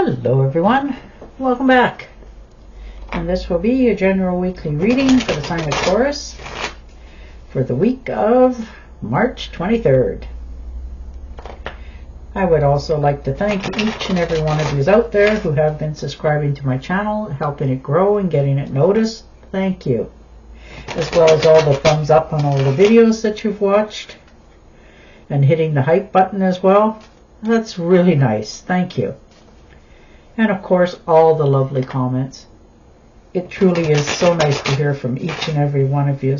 Hello everyone, welcome back. And this will be your general weekly reading for the sign of Taurus for the week of March 23rd. I would also like to thank each and every one of you out there who have been subscribing to my channel, helping it grow and getting it noticed. Thank you. As well as all the thumbs up on all the videos that you've watched and hitting the hype button as well. That's really nice. Thank you. And of course, all the lovely comments. It truly is so nice to hear from each and every one of you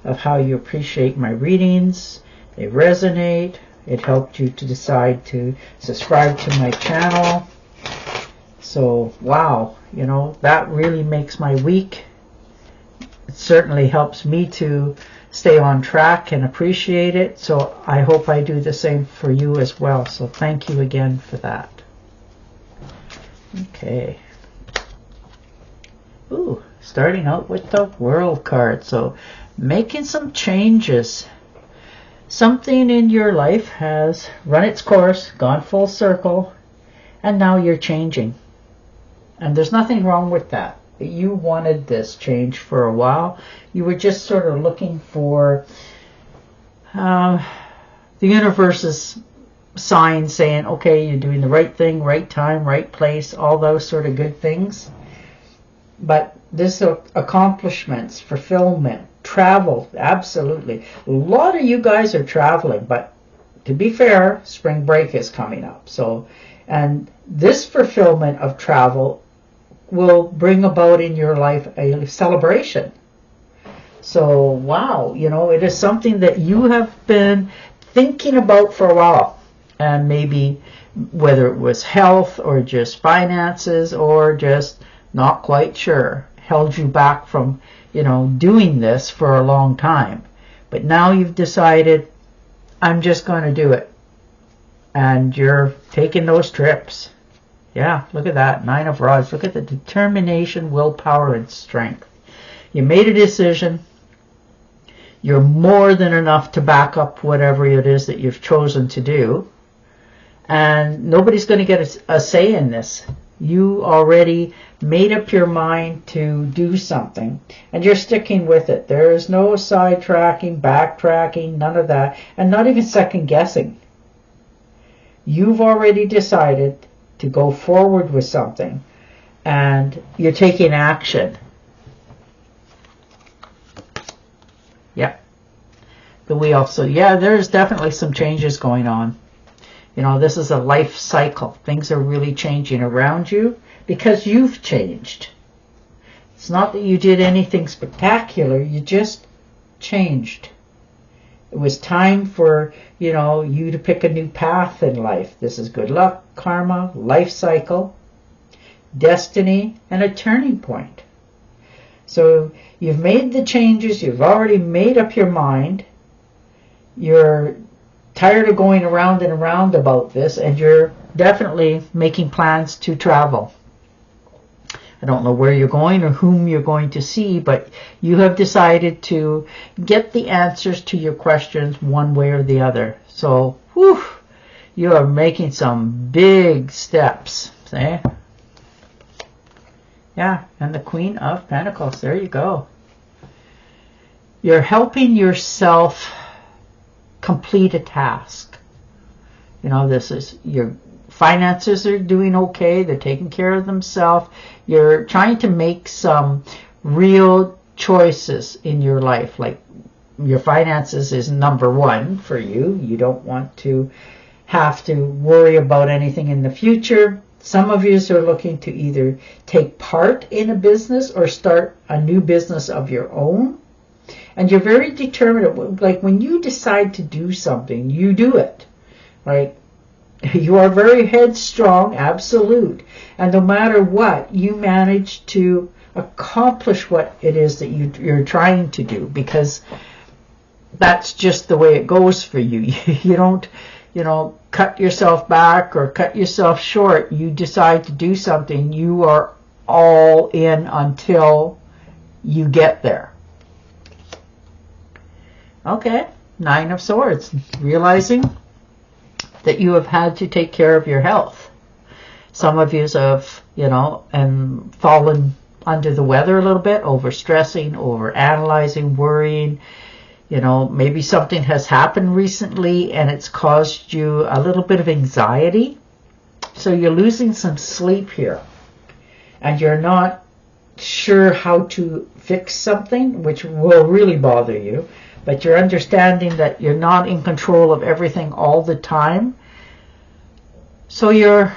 of how you appreciate my readings. They resonate. It helped you to decide to subscribe to my channel. So, wow, you know, that really makes my week. It certainly helps me to stay on track and appreciate it. So I hope I do the same for you as well. So thank you again for that. Okay. Ooh, starting out with the World card. So, making some changes. Something in your life has run its course, gone full circle, and now you're changing. And there's nothing wrong with that. You wanted this change for a while. You were just sort of looking for the universe's sign saying, okay, you're doing the right thing, right time, right place, all those sort of good things. But this accomplishments, fulfillment, travel, absolutely. A lot of you guys are traveling, but to be fair, spring break is coming up. So, and this fulfillment of travel will bring about in your life a celebration. So, wow, you know, it is something that you have been thinking about for a while. And maybe whether it was health or just finances or just not quite sure, held you back from, you know, doing this for a long time. But now you've decided, I'm just going to do it. And you're taking those trips. Yeah, look at that. 9 of Rods. Look at the determination, willpower, and strength. You made a decision. You're more than enough to back up whatever it is that you've chosen to do. And nobody's going to get a say in this. You already made up your mind to do something, and you're sticking with it. There is no sidetracking, backtracking, none of that, and not even second guessing. You've already decided to go forward with something, and you're taking action. Yeah. The wheel. So yeah, there's definitely some changes going on. You know, this is a life cycle. Things are really changing around you because you've changed. It's not that you did anything spectacular. You just changed. It was time for, you know, you to pick a new path in life. This is good luck, karma, life cycle, destiny, and a turning point. So you've made the changes. You've already made up your mind. You're tired of going around and around about this, and you're definitely making plans to travel. I don't know where you're going or whom you're going to see, but you have decided to get the answers to your questions one way or the other. So, whew, you are making some big steps. See? Yeah, and the Queen of Pentacles. There you go. You're helping yourself complete a task. You know, this is your finances are doing okay. They're taking care of themselves. You're trying to make some real choices in your life. Like your finances is number one for you. You don't want to have to worry about anything in the future. Some of you are looking to either take part in a business or start a new business of your own. And you're very determined. Like when you decide to do something, you do it. Right? You are very headstrong, absolute. And no matter what, you manage to accomplish what it is that you're trying to do, because that's just the way it goes for you. You don't, you know, cut yourself back or cut yourself short. You decide to do something, you are all in until you get there. Okay, 9 of Swords. Realizing that you have had to take care of your health. Some of you have, fallen under the weather a little bit, overstressing, overanalyzing, worrying. Maybe something has happened recently and it's caused you a little bit of anxiety. So you're losing some sleep here. And you're not sure how to fix something, which will really bother you. But you're understanding that you're not in control of everything all the time. So you're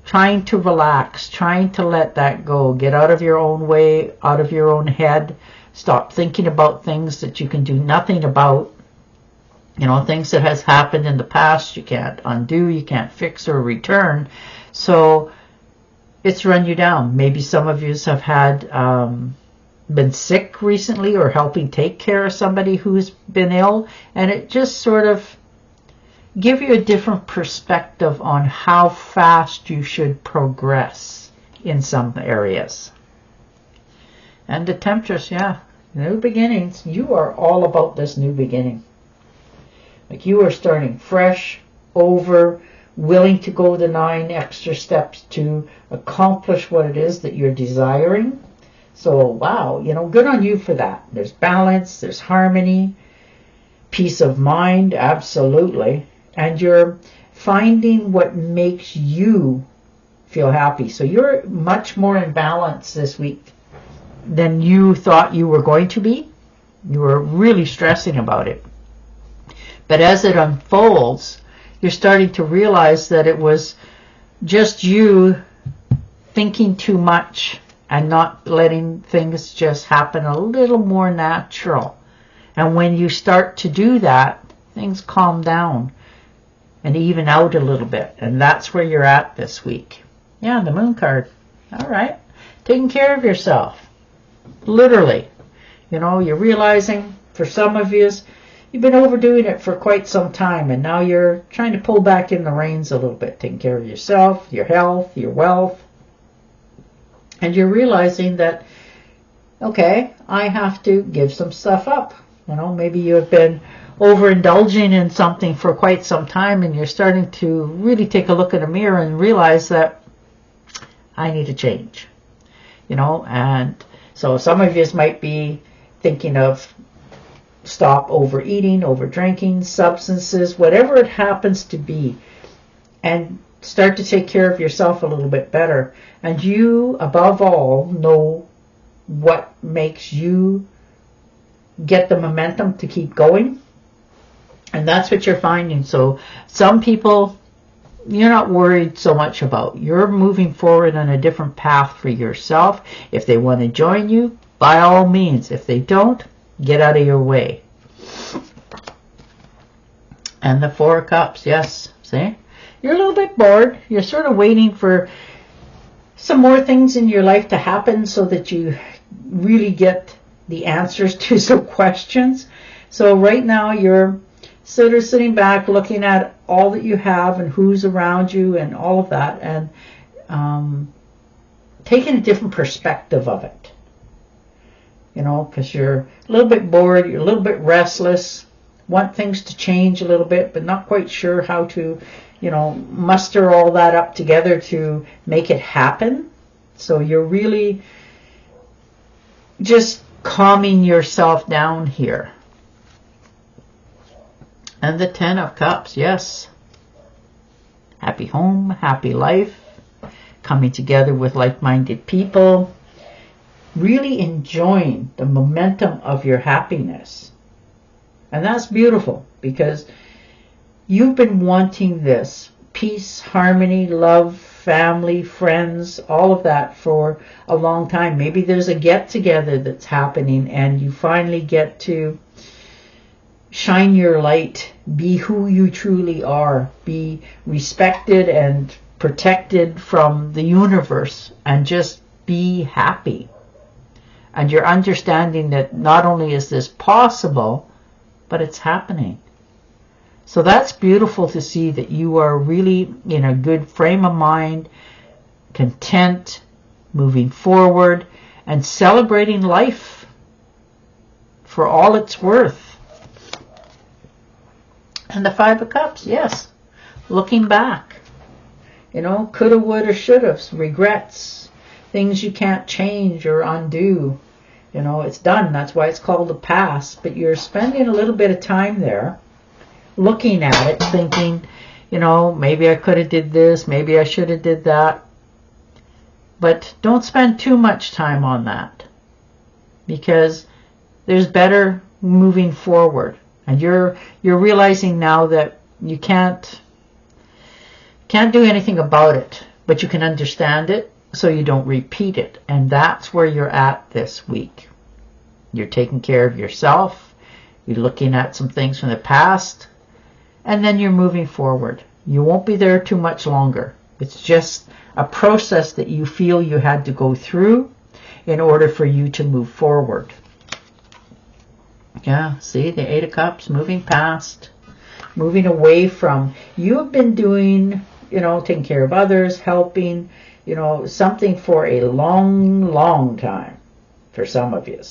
trying to relax, trying to let that go. Get out of your own way, out of your own head. Stop thinking about things that you can do nothing about. Things that has happened in the past you can't undo, you can't fix or return. So it's run you down. Maybe some of you have had been sick recently or helping take care of somebody who's been ill, and it just sort of give you a different perspective on how fast you should progress in some areas. And the Temptress, yeah, new beginnings. You are all about this new beginning. Like you are starting fresh, over, willing to go the 9 extra steps to accomplish what it is that you're desiring. So, wow, good on you for that. There's balance, there's harmony, peace of mind, absolutely. And you're finding what makes you feel happy. So you're much more in balance this week than you thought you were going to be. You were really stressing about it. But as it unfolds, you're starting to realize that it was just you thinking too much and not letting things just happen a little more natural. And when you start to do that, things calm down and even out a little bit. And that's where you're at this week. Yeah, the Moon card. All right. Taking care of yourself. Literally. You're realizing, for some of you, you've been overdoing it for quite some time, and now you're trying to pull back in the reins a little bit, taking care of yourself, your health, your wealth. And you're realizing that, okay, I have to give some stuff up. Maybe you have been overindulging in something for quite some time, and you're starting to really take a look in the mirror and realize that I need to change. And so some of you might be thinking of stop overeating, overdrinking, substances, whatever it happens to be, and start to take care of yourself a little bit better. And you, above all, know what makes you get the momentum to keep going. And that's what you're finding. So some people you're not worried so much about. You're moving forward on a different path for yourself. If they want to join you, by all means. If they don't, get out of your way. And the 4 of Cups, yes, see? You're a little bit bored. You're sort of waiting for some more things in your life to happen so that you really get the answers to some questions. So right now you're sort of sitting back looking at all that you have and who's around you and all of that, and taking a different perspective of it. Because you're a little bit bored, you're a little bit restless, want things to change a little bit, but not quite sure how to, muster all that up together to make it happen. So you're really just calming yourself down here. And the 10 of Cups, yes. Happy home, happy life, coming together with like-minded people, really enjoying the momentum of your happiness. And that's beautiful because you've been wanting this peace, harmony, love, family, friends, all of that for a long time. Maybe there's a get-together that's happening and you finally get to shine your light, be who you truly are, be respected and protected from the universe, and just be happy. And you're understanding that not only is this possible, but it's happening. So that's beautiful to see that you are really in a good frame of mind, content, moving forward, and celebrating life for all it's worth. And the 5 of Cups, yes, looking back. You know, coulda, woulda, shoulda, regrets, things you can't change or undo. You know, it's done. That's why it's called the past. But you're spending a little bit of time there looking at it, thinking, you know, maybe I could have did this, maybe I should have did that. But don't spend too much time on that, because there's better moving forward. And you're realizing now that you can't do anything about it, but you can understand it so you don't repeat it. And that's where you're at this week. You're taking care of yourself. You're looking at some things from the past, and then you're moving forward. You won't be there too much longer. It's just a process that you feel you had to go through in order for you to move forward. Yeah, see, the Eight of Cups, moving past, moving away from. You have been doing, you know, taking care of others, helping, you know, something for a long, long time for some of you.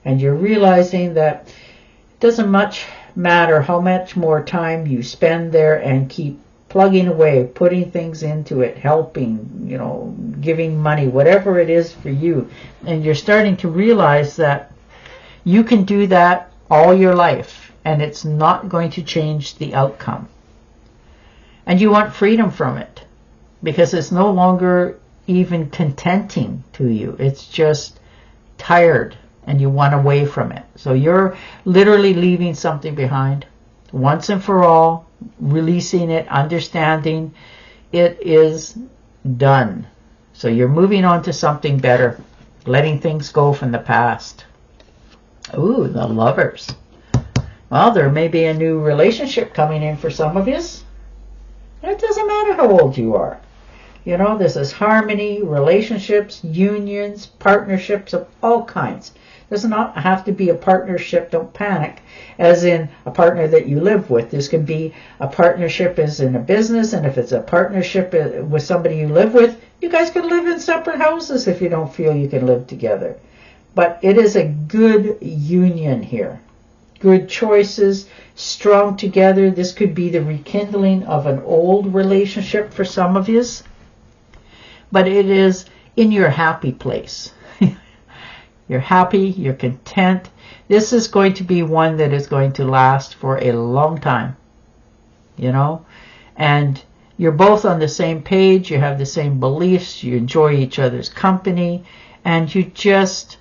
And you're realizing that it doesn't much matter how much more time you spend there and keep plugging away, putting things into it, helping, you know, giving money, whatever it is for you. And you're starting to realize that you can do that all your life, and it's not going to change the outcome. And you want freedom from it, because it's no longer even contenting to you. It's just tired, and you want away from it. So you're literally leaving something behind once and for all, releasing it, understanding it is done. So you're moving on to something better, letting things go from the past. Ooh, the Lovers. Well, there may be a new relationship coming in for some of you. It doesn't matter how old you are. You know, this is harmony, relationships, unions, partnerships of all kinds. Does not have to be a partnership, don't panic, as in a partner that you live with. This can be a partnership as in a business, and if it's a partnership with somebody you live with, you guys can live in separate houses if you don't feel you can live together. But it is a good union here. Good choices, strong together. This could be the rekindling of an old relationship for some of you. But it is in your happy place. You're happy, you're content. This is going to be one that is going to last for a long time, you know, and you're both on the same page, you have the same beliefs, you enjoy each other's company, and you just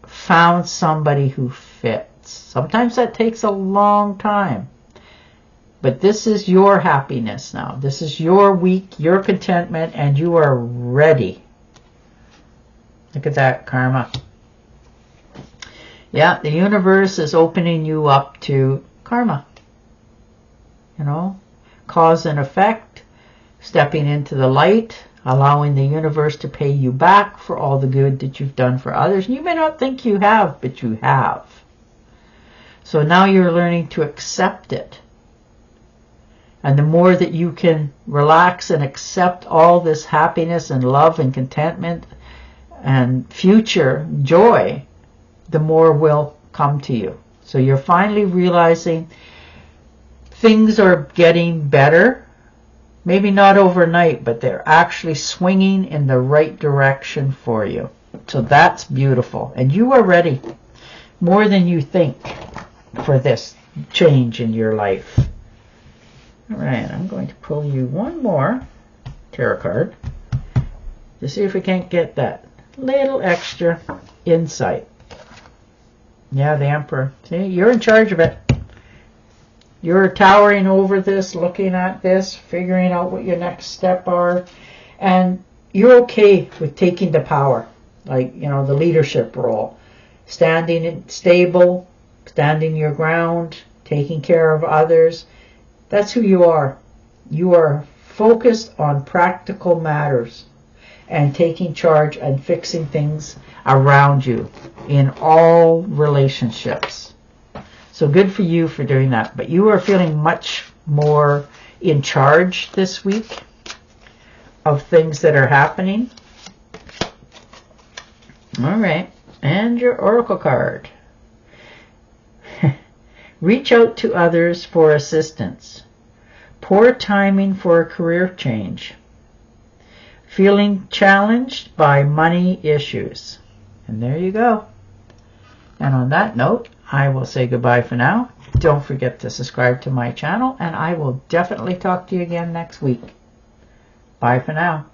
found somebody who fits. Sometimes that takes a long time, but this is your happiness now. This is your week, your contentment, and you are ready. Look at that, karma. Yeah, the universe is opening you up to karma. You know, cause and effect, stepping into the light, allowing the universe to pay you back for all the good that you've done for others. And you may not think you have, but you have. So now you're learning to accept it. And the more that you can relax and accept all this happiness and love and contentment and future joy, the more will come to you. So you're finally realizing things are getting better. Maybe not overnight, but they're actually swinging in the right direction for you. So that's beautiful. And you are ready, more than you think, for this change in your life. All right, I'm going to pull you one more tarot card to see if we can't get that little extra insight. Yeah, the Emperor. See, you're in charge of it. You're towering over this, looking at this, figuring out what your next step are. And you're okay with taking the power, like, you know, the leadership role. Standing stable, standing your ground, taking care of others. That's who you are. You are focused on practical matters and taking charge and fixing things around you in all relationships. So good for you for doing that. But you are feeling much more in charge this week of things that are happening. All right. And your oracle card. Reach out to others for assistance. Poor timing for a career change. feeling challenged by money issues. And there you go. And on that note, I will say goodbye for now. Don't forget to subscribe to my channel, and I will definitely talk to you again next week. Bye for now.